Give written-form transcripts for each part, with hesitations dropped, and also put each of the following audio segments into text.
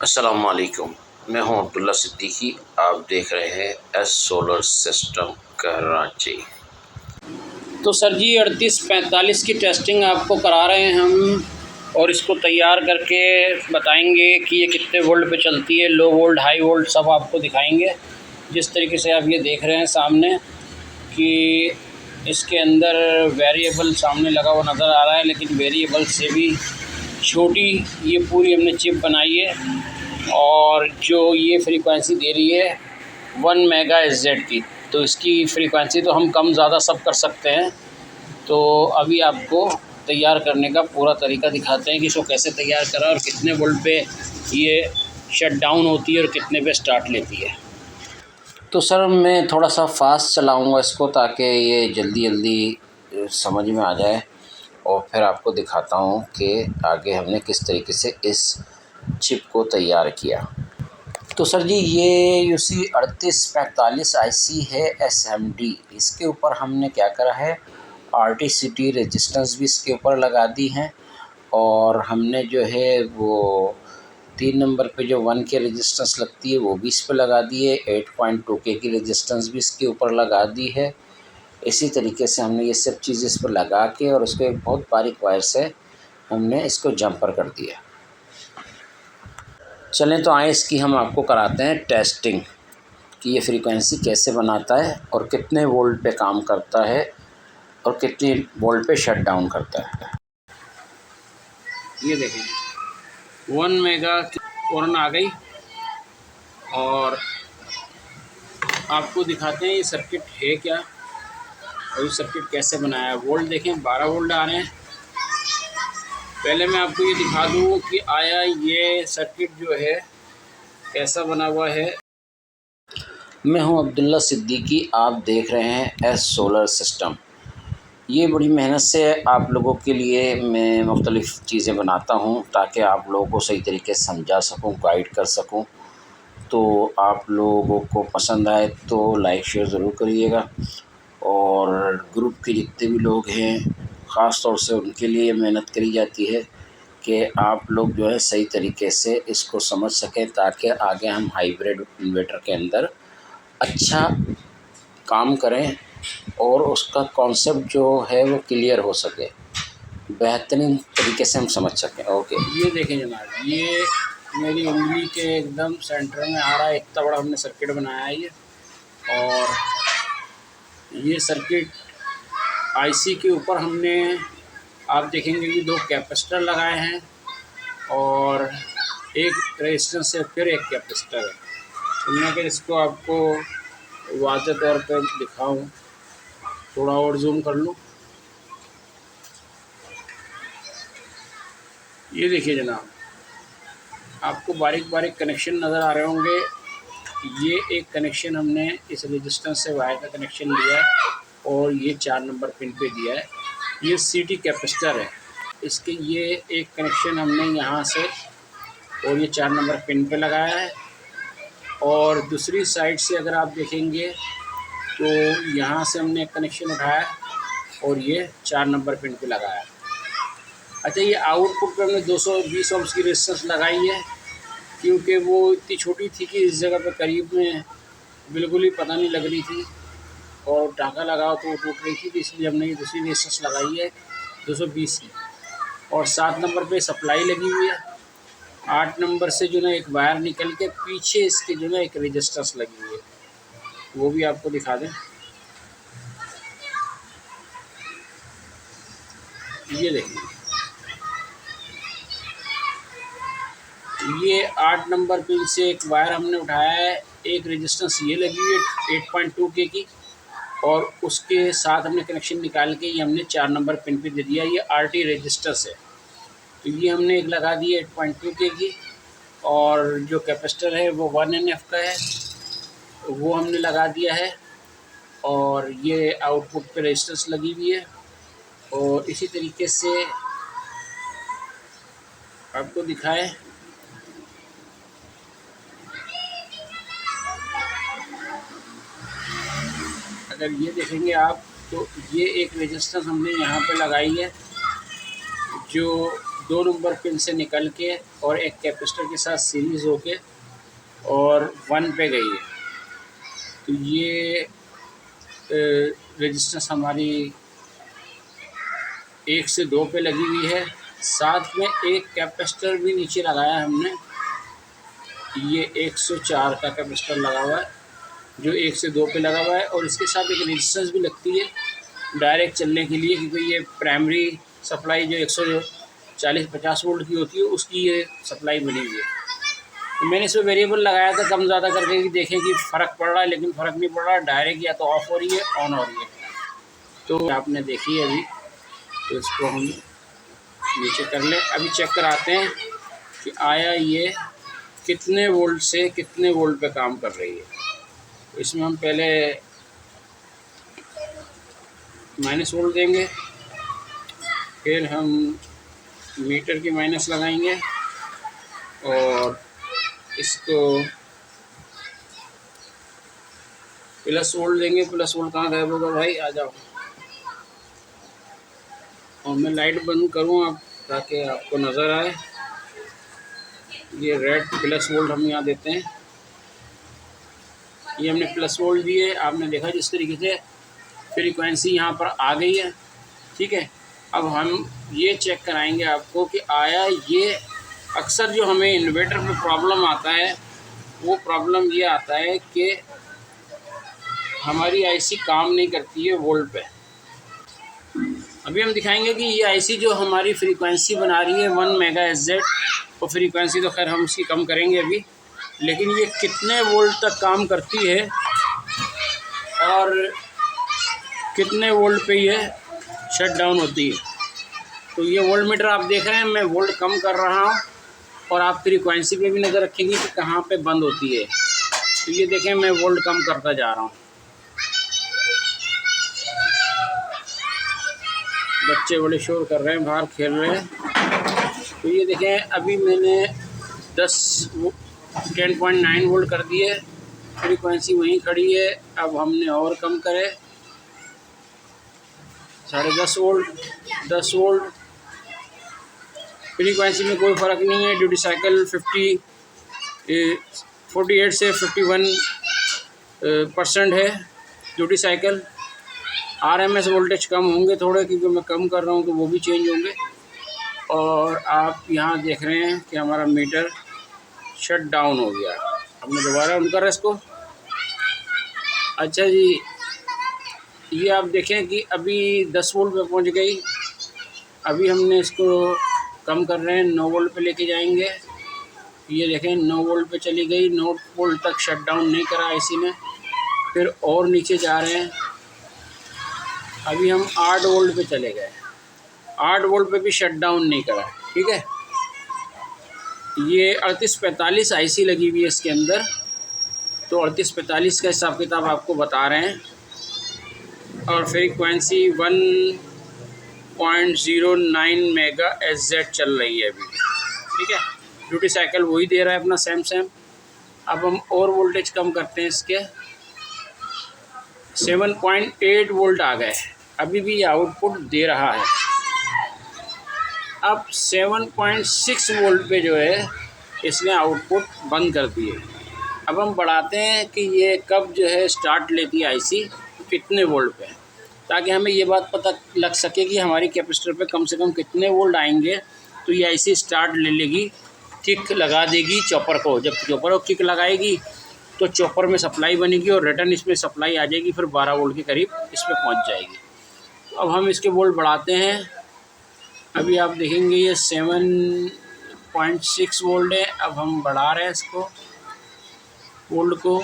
अस्सलाम वालेकुम। मैं हूं अब्दुल्ला सिद्दीकी। आप देख रहे हैं एस सोलर सिस्टम कराची। तो सर जी 3845 की टेस्टिंग आपको करा रहे हैं हम, और इसको तैयार करके बताएंगे कि ये कितने वोल्ट पे चलती है, लो वोल्ट हाई वोल्ट सब आपको दिखाएंगे। जिस तरीके से आप ये देख रहे हैं सामने कि इसके अंदर वेरिएबल सामने लगा हुआ नज़र आ रहा है, लेकिन वेरिएबल से भी छोटी ये पूरी हमने चिप बनाई है। और जो ये फ्रीक्वेंसी दे रही है 1 मेगा एसजेड की, तो इसकी फ्रीक्वेंसी तो हम कम ज़्यादा सब कर सकते हैं। तो अभी आपको तैयार करने का पूरा तरीका दिखाते हैं कि इसको कैसे तैयार करा और कितने वोल्ट पे ये शट डाउन होती है और कितने पे स्टार्ट लेती है। तो सर मैं थोड़ा सा फास्ट चलाऊंगा इसको ताकि ये जल्दी जल्दी समझ में आ जाए, और फिर आपको दिखाता हूँ कि आगे हमने किस तरीके से इस चिप को तैयार किया। तो सर जी ये यूसी 3845 आईसी है SMD। इसके ऊपर हमने क्या करा है, RTCT रेजिस्टेंस भी इसके ऊपर लगा दी हैं, और हमने जो है वो 3 नंबर पे जो 1 के रेजिस्टेंस लगती है वो भी इस पर लगा दी है। 8.2 के की रेजिस्टेंस भी इसके ऊपर लगा दी है। इसी तरीके से हमने ये सब चीज़ें इस पर लगा के और उसको एक बहुत बारीक वायर से हमने इसको जंपर कर दिया। चलें तो आए इसकी हम आपको कराते हैं टेस्टिंग कि ये फ्रीक्वेंसी कैसे बनाता है और कितने वोल्ट पे काम करता है और कितने वोल्ट पे शट डाउन करता है। ये देखें 1 मेगा की फ़ौरन आ गई, और आपको दिखाते हैं ये सर्किट है क्या और ये सर्किट कैसे बनाया है। वोल्ट देखें 12 वोल्ट आ रहे हैं। पहले मैं आपको ये दिखा दूँ कि आया ये सर्किट जो है कैसा बना हुआ है। मैं हूं अब्दुल्ला सिद्दीकी। आप देख रहे हैं एस सोलर सिस्टम। ये बड़ी मेहनत से आप लोगों के लिए मैं मुख्तलिफ़ चीज़ें बनाता हूं ताकि आप लोगों को सही तरीके से समझा सकूं, गाइड कर सकूं। तो आप लोगों को पसंद आए तो लाइक शेयर ज़रूर करिएगा, और ग्रुप के जितने भी लोग हैं ख़ास तौर से उनके लिए मेहनत करी जाती है कि आप लोग जो है सही तरीके से इसको समझ सकें, ताकि आगे हम हाइब्रिड इन्वर्टर के अंदर अच्छा काम करें और उसका कॉन्सेप्ट जो है वो क्लियर हो सके, बेहतरीन तरीके से हम समझ सकें। ओके, ये देखें जनाब, ये मेरी उंगली के एकदम सेंटर में आ रहा है, इतना बड़ा हमने सर्किट बनाया है ये। और ये सर्किट आईसी के ऊपर हमने, आप देखेंगे कि 2 कैपेसिटर लगाए हैं और एक रेजिस्टेंस है, फिर एक कैपेसिटर है। तो मैं अगर इसको आपको वाज़ेह तौर पर दिखाऊं, थोड़ा और जूम कर लूँ, ये देखिए जनाब, आपको बारीक बारीक कनेक्शन नज़र आ रहे होंगे। ये एक कनेक्शन हमने इस रेजिस्टेंस से वायर का कनेक्शन लिया है और ये 4 नंबर पिन पे दिया है। ये सीटी कैपेसिटर है, इसके ये एक कनेक्शन हमने यहाँ से और ये 4 नंबर पिन पे लगाया है। और दूसरी साइड से अगर आप देखेंगे तो यहाँ से हमने एक कनेक्शन उठाया और ये 4 नंबर पिन पे लगाया। अच्छा, ये आउटपुट पे हमने 220 ओम्स की रेजिस्टेंस लगाई है, क्योंकि वो इतनी छोटी थी कि इस जगह पे करीब में बिल्कुल ही पता नहीं लग रही थी, और टाँका लगाओ तो वो टूट रही थी, तो इसलिए हमने ये दूसरी रेजिस्टेंस लगाई है 220 की। और 7 नंबर पे सप्लाई लगी हुई है। 8 नंबर से जो ना एक वायर निकल के पीछे इसके जो ना एक रेजिस्टेंस लगी हुई है, वो भी आपको दिखा दें। ये देखिए, ये 8 नंबर पिन से एक वायर हमने उठाया है, एक रेजिस्टेंस ये लगी हुई है 8.2 के की, और उसके साथ हमने कनेक्शन निकाल के ये हमने 4 नंबर पिन पे दे दिया। ये RT रेजिस्टेंस है, तो ये हमने एक लगा दी 8.2 के की, और जो कैपेसिटर है वो 1 NF का है, वो हमने लगा दिया है। और ये आउटपुट पे रेजिस्टेंस लगी हुई है। और इसी तरीके से आपको दिखाएं, अगर ये देखेंगे आप तो ये एक रेजिस्टेंस हमने यहाँ पे लगाई है जो 2 नंबर पिन से निकल के और एक कैपेसिटर के साथ सीरीज़ होके और 1 पे गई है। तो ये रेजिस्टेंस हमारी 1 से 2 पे लगी हुई है। साथ में एक कैपेसिटर भी नीचे लगाया है हमने, ये 104 का कैपेसिटर लगा हुआ है जो 1 से 2 पे लगा हुआ है। और इसके साथ एक रेजिस्टेंस भी लगती है डायरेक्ट चलने के लिए, क्योंकि ये प्राइमरी सप्लाई जो 140-50 वोल्ट की होती है उसकी ये सप्लाई बनी हुई है। तो मैंने इसमें वेरिएबल लगाया था कम ज़्यादा करके कि देखें कि फ़र्क पड़ रहा है, लेकिन फ़र्क नहीं पड़ रहा। डायरेक्ट या तो ऑफ़ हो रही है ऑन हो रही है। तो आपने देखी है अभी, तो इसको हम नीचे कर लें। अभी चेक कराते हैं कि आया ये कितने वोल्ट से कितने वोल्ट पे काम कर रही है। तो इसमें हम पहले माइनस वोल्ट देंगे, फिर हम मीटर की माइनस लगाएंगे और इसको प्लस वोल्ट देंगे। प्लस वोल्ट कहाँ गायब होगा भाई, आ जाओ। और मैं लाइट बंद करूँ आप ताकि आपको नज़र आए। ये रेड प्लस वोल्ट हम यहाँ देते हैं। ये हमने प्लस वोल्ट दिए, आपने देखा जिस तरीके से फ्रीक्वेंसी यहाँ पर आ गई है। ठीक है, अब हम ये चेक कराएंगे आपको कि आया ये अक्सर जो हमें इन्वर्टर में प्रॉब्लम आता है वो प्रॉब्लम ये आता है कि हमारी आईसी काम नहीं करती है वोल्ट पे। अभी हम दिखाएंगे कि ये आईसी जो हमारी फ्रीक्वेंसी बना रही है 1 मेगाहर्ट्ज़, और फ्रीक्वेंसी तो खैर हम इसकी कम करेंगे अभी, लेकिन ये कितने वोल्ट तक काम करती है और कितने वोल्ट पे ये शट डाउन होती है। तो ये वोल्ट मीटर आप देख रहे हैं, मैं वोल्ट कम कर रहा हूँ और आप फ्रीक्वेंसी पे भी नज़र रखेंगे कि कहाँ पे बंद होती है। तो ये देखें मैं वोल्ट कम करता जा रहा हूँ। बच्चे बड़े शोर कर रहे हैं, बाहर खेल रहे हैं। तो ये देखें अभी मैंने 10.9 वोल्ट कर दिए, फ्रीक्वेंसी वहीं खड़ी है। अब हमने और कम करे 10.5 वोल्ट, 10 वोल्ट। फ्रीक्वेंसी में कोई फ़र्क नहीं है। ड्यूटी साइकिल 48 से 51% है ड्यूटी साइकिल। आरएमएस वोल्टेज कम होंगे थोड़े, क्योंकि मैं कम कर रहा हूँ तो वो भी चेंज होंगे। और आप यहाँ देख रहे हैं कि हमारा मीटर शट डाउन हो गया। अब मैं दोबारा ऑन कर रहा इसको। अच्छा जी, ये आप देखें कि अभी 10 वोल्ट पे पहुँच गई। अभी हमने इसको कम कर रहे हैं, 9 वोल्ट पे लेके जाएंगे। ये देखें 9 वोल्ट पे चली गई। 9 वोल्ट तक शट डाउन नहीं करा आईसी ने। फिर और नीचे जा रहे हैं। अभी हम 8 वोल्ट पे चले गए। 8 वोल्ट पे भी शट डाउन नहीं करा। ठीक है, ये 3845 आईसी लगी हुई है इसके अंदर। तो 3845 का हिसाब किताब आपको बता रहे हैं। और फ्रीक्वेंसी 1.09 मेगाहर्ट्ज़ चल रही है अभी। ठीक है, ड्यूटी साइकिल वही दे रहा है अपना सेम। अब हम और वोल्टेज कम करते हैं इसके। 7.8 वोल्ट आ गए। अभी भी ये आउटपुट दे रहा है। अब 7.6 वोल्ट पे जो है इसने आउटपुट बंद कर दिए। अब हम बढ़ाते हैं कि ये कब जो है स्टार्ट लेती है आईसी, कितने वोल्ट पे, ताकि हमें ये बात पता लग सके कि हमारी कैपेसिटर पे कम से कम कितने वोल्ट आएंगे। तो ये आईसी स्टार्ट ले लेगी, किक लगा देगी चॉपर को। जब चॉपर को किक लगाएगी तो चॉपर में सप्लाई बनेगी और रिटर्न इसमें सप्लाई आ जाएगी, फिर 12 वोल्ट के करीब इस पर पहुँच जाएगी। अब हम इसके वोल्ट बढ़ाते हैं। अभी आप देखेंगे ये 7.6 वोल्ट है। अब हम बढ़ा रहे हैं इसको वोल्ट को।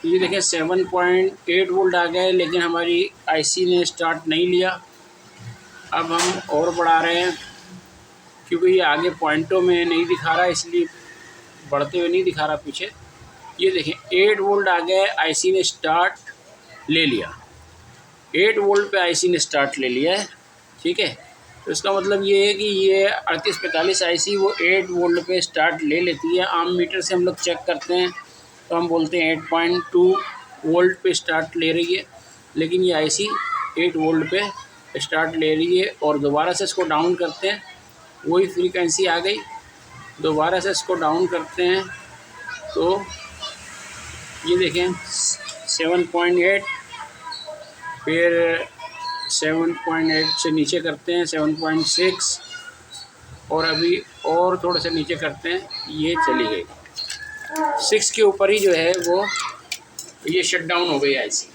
ये देखें 7.8 वोल्ट आ गए, लेकिन हमारी आईसी ने स्टार्ट नहीं लिया। अब हम और बढ़ा रहे हैं, क्योंकि ये आगे पॉइंटों में नहीं दिखा रहा, इसलिए बढ़ते हुए नहीं दिखा रहा पीछे। ये देखें 8 वोल्ट आ गए, आईसी ने स्टार्ट ले लिया। 8 वोल्ट पे आईसी ने स्टार्ट ले लिया है। ठीक है, तो इसका मतलब ये है कि ये 3845 आईसी वो 8 वोल्ट पे स्टार्ट ले लेती है। आम मीटर से हम लोग चेक करते हैं तो हम बोलते हैं 8.2 वोल्ट पे स्टार्ट ले रही है, लेकिन ये आईसी 8 वोल्ट पे स्टार्ट ले रही है और दोबारा से इसको डाउन करते हैं, वही फ्रीक्वेंसी आ गई। दोबारा से इसको डाउन करते हैं तो ये देखें 7.8, फिर 7.8 से नीचे करते हैं 7.6 और अभी और थोड़ा सा नीचे करते हैं, ये चली गई 6 के ऊपर ही जो है वो ये शट डाउन हो गई आईसी।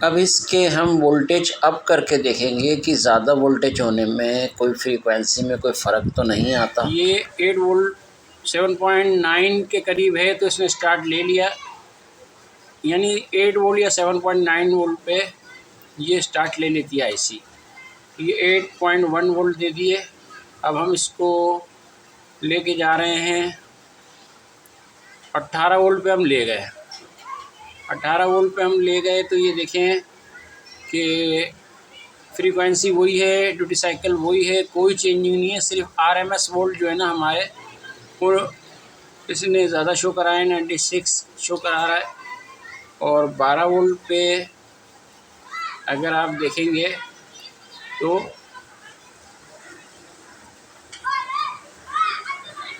अब इसके हम वोल्टेज अप करके देखेंगे कि ज़्यादा वोल्टेज होने में कोई फ्रीक्वेंसी में कोई फ़र्क तो नहीं आता। ये 8 वोल्ट 7.9 के करीब है तो इसने स्टार्ट ले लिया, यानी 8 वोल्ट या 7.9 वोल्ट पे ये स्टार्ट ले लेती है आईसी। ये 8.1 वोल्ट दे दिए। अब हम इसको लेके जा रहे हैं 18 वोल्ट पे हम ले गए। 18 वोल्ट पे हम ले गए तो ये देखें कि फ्रीक्वेंसी वही है, ड्यूटी साइकिल वही है, कोई चेंजिंग नहीं है। सिर्फ आरएमएस वोल्ट जो है ना हमारे वो इसने ज़्यादा शो करा है, 96 शो करा रहा है। और 12 वोल्ट पे अगर आप देखेंगे तो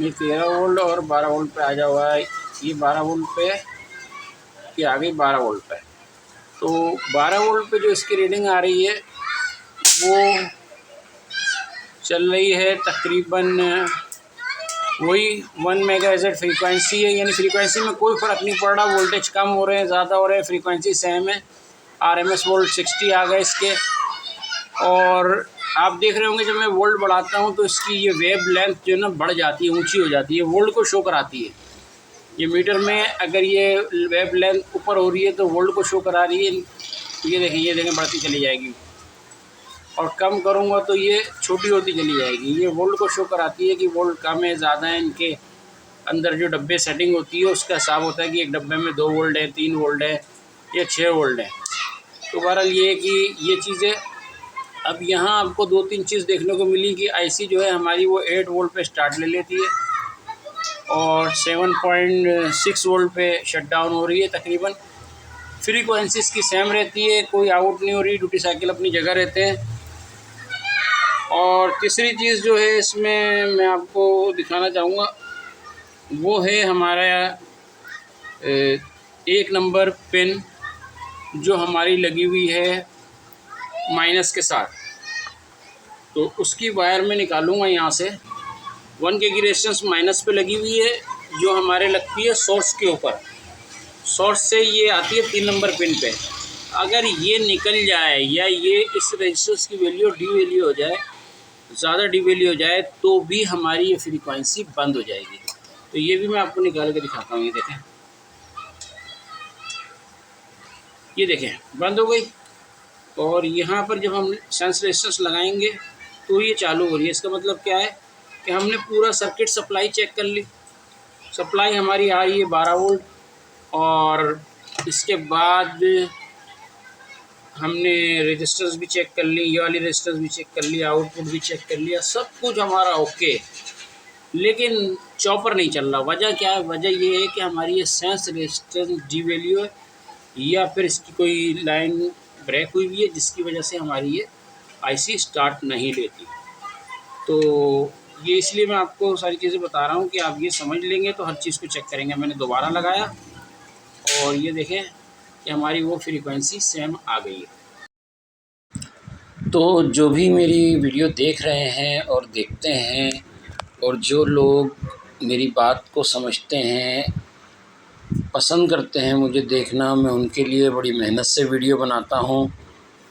ये 13 वोल्ट और 12 वोल्ट पे आ जा हुआ है। ये 12 वोल्ट पे कि आ गई 12 वोल्ट पे। तो 12 वोल्ट पे जो इसकी रीडिंग आ रही है वो चल रही है तकरीबन वही 1 मेगाहर्ट्ज़ फ्रीक्वेंसी है, यानी फ्रीक्वेंसी में कोई फ़र्क नहीं पड़ रहा। वोल्टेज कम हो रहे हैं, ज़्यादा हो रहे हैं, फ्रीक्वेंसी सेम है। आरएमएस वोल्ट 60 आ गए इसके। और आप देख रहे होंगे जब मैं वोल्ट बढ़ाता हूँ तो इसकी ये वेव लेंथ जो है ना बढ़ जाती है, ऊंची हो जाती है, वोल्ट को शो कराती है। ये मीटर में अगर ये वेव लेंथ ऊपर हो रही है तो वोल्ट को शो करा रही है। ये देखें बढ़ती चली जाएगी, और कम करूँगा तो ये छोटी होती चली जाएगी। ये वोल्ट को शो कराती है कि वोल्ट कम है ज़्यादा है। इनके अंदर जो डब्बे सेटिंग होती है उसका हिसाब होता है कि एक डब्बे में 2 वोल्ट है, 3 वोल्ट है या 6 वोल्ट है। तो बहरहाल ये है कि ये चीज़ें। अब यहाँ आपको 2-3 चीज़ देखने को मिली कि आईसी जो है हमारी वो 8 वोल्ट पे स्टार्ट ले लेती है और 7.6 वोल्ट पे शट डाउन हो रही है। तकरीबन फ्रीक्वेंसीज़ की सेम रहती है, कोई आउट नहीं हो रही, ड्यूटी साइकिल अपनी जगह रहते हैं। और तीसरी चीज़ जो है इसमें मैं आपको दिखाना चाहूँगा वो है हमारा 1 नंबर पिन जो हमारी लगी हुई है माइनस के साथ। तो उसकी वायर मैं निकालूँगा यहाँ से। 1 के की रेजिस्टेंस माइनस पे लगी हुई है जो हमारे लगती है सोर्स के ऊपर। सोर्स से ये आती है 3 नंबर पिन पे। अगर ये निकल जाए या ये इस रेजिस्टेंस की वैल्यू डी वैल्यू हो जाए, ज़्यादा डी वैल्यू हो जाए, तो भी हमारी ये फ्रीक्वेंसी बंद हो जाएगी। तो ये भी मैं आपको निकाल के दिखाता हूँ। ये देखें बंद हो गई। और यहाँ पर जब हम सेंस रेजिस्टेंस लगाएंगे तो ये चालू हो रही है। इसका मतलब क्या है कि हमने पूरा सर्किट सप्लाई चेक कर ली। सप्लाई हमारी आ रही है 12 वोल्ट, और इसके बाद हमने रेजिस्टेंस भी चेक कर ली, ये वाली रेजिस्टेंस भी चेक कर लिया, आउटपुट भी चेक कर लिया, सब कुछ हमारा ओके। लेकिन चॉपर नहीं चल रहा। वजह क्या है? वजह ये है कि हमारी ये सेंस रेजिस्टेंस डी वैल्यू है या फिर इसकी कोई लाइन ब्रेक हुई हुई है जिसकी वजह से हमारी ये आईसी स्टार्ट नहीं लेती। तो ये इसलिए मैं आपको सारी चीज़ें बता रहा हूँ कि आप ये समझ लेंगे तो हर चीज़ को चेक करेंगे। मैंने दोबारा लगाया और ये देखें कि हमारी वो फ्रीक्वेंसी सेम आ गई है। तो जो भी मेरी वीडियो देख रहे हैं और देखते हैं और जो लोग मेरी बात को समझते हैं, पसंद करते हैं मुझे देखना, मैं उनके लिए बड़ी मेहनत से वीडियो बनाता हूँ।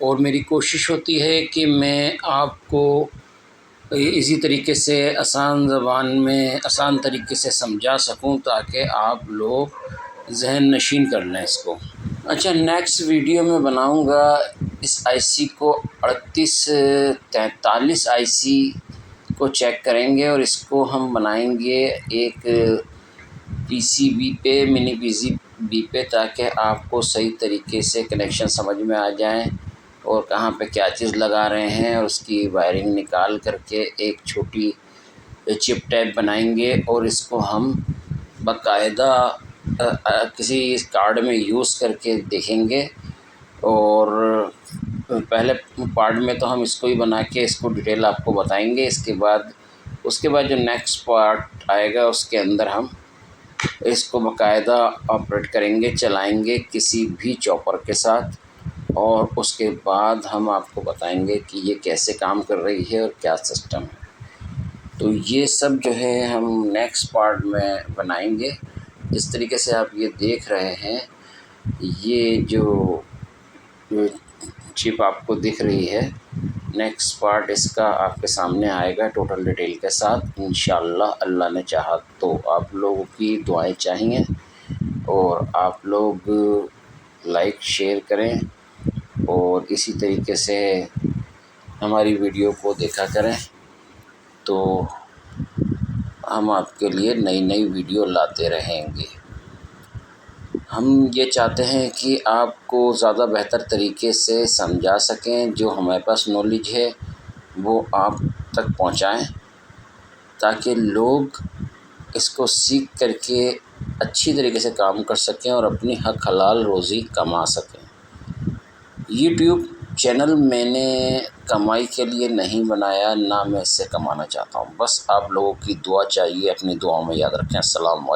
और मेरी कोशिश होती है कि मैं आपको इसी तरीके से आसान ज़बान में आसान तरीके से समझा सकूं ताकि आप लोग जहन नशीन कर लें इसको। अच्छा, नेक्स्ट वीडियो में बनाऊंगा इस आईसी को 3843 आईसी को चेक करेंगे और इसको हम बनाएंगे एक पीसीबी पे, मिनी पीसीबी पे, ताकि आपको सही तरीके से कनेक्शन समझ में आ जाए और कहाँ पे क्या चीज़ लगा रहे हैं, और उसकी वायरिंग निकाल करके एक छोटी चिप टाइप बनाएंगे और इसको हम बाकायदा किसी कार्ड में यूज़ करके देखेंगे और पहले पार्ट में तो हम इसको ही बना के इसको डिटेल आपको बताएंगे। उसके बाद जो नेक्स्ट पार्ट आएगा उसके अंदर हम इसको बाकायदा ऑपरेट करेंगे, चलाएंगे किसी भी चॉपर के साथ, और उसके बाद हम आपको बताएंगे कि ये कैसे काम कर रही है और क्या सिस्टम है। तो ये सब जो है हम नेक्स्ट पार्ट में बनाएंगे। जिस तरीके से आप ये देख रहे हैं, ये जो चिप आपको दिख रही है, नेक्स्ट पार्ट इसका आपके सामने आएगा टोटल डिटेल के साथ इंशाअल्लाह, अल्लाह ने चाहा तो। आप लोगों की दुआएं चाहिए और आप लोग लाइक शेयर करें और इसी तरीके से हमारी वीडियो को देखा करें, तो हम आपके लिए नई नई वीडियो लाते रहेंगे। हम ये चाहते हैं कि आपको ज़्यादा बेहतर तरीके से समझा सकें, जो हमारे पास नॉलेज है वो आप तक पहुंचाएं, ताकि लोग इसको सीख करके अच्छी तरीके से काम कर सकें और अपनी हक हलाल रोज़ी कमा सकें। यूट्यूब चैनल मैंने कमाई के लिए नहीं बनाया, ना मैं इससे कमाना चाहता हूँ। बस आप लोगों की दुआ चाहिए, अपनी दुआओं में याद रखें। अस्सलाम वालेकुम।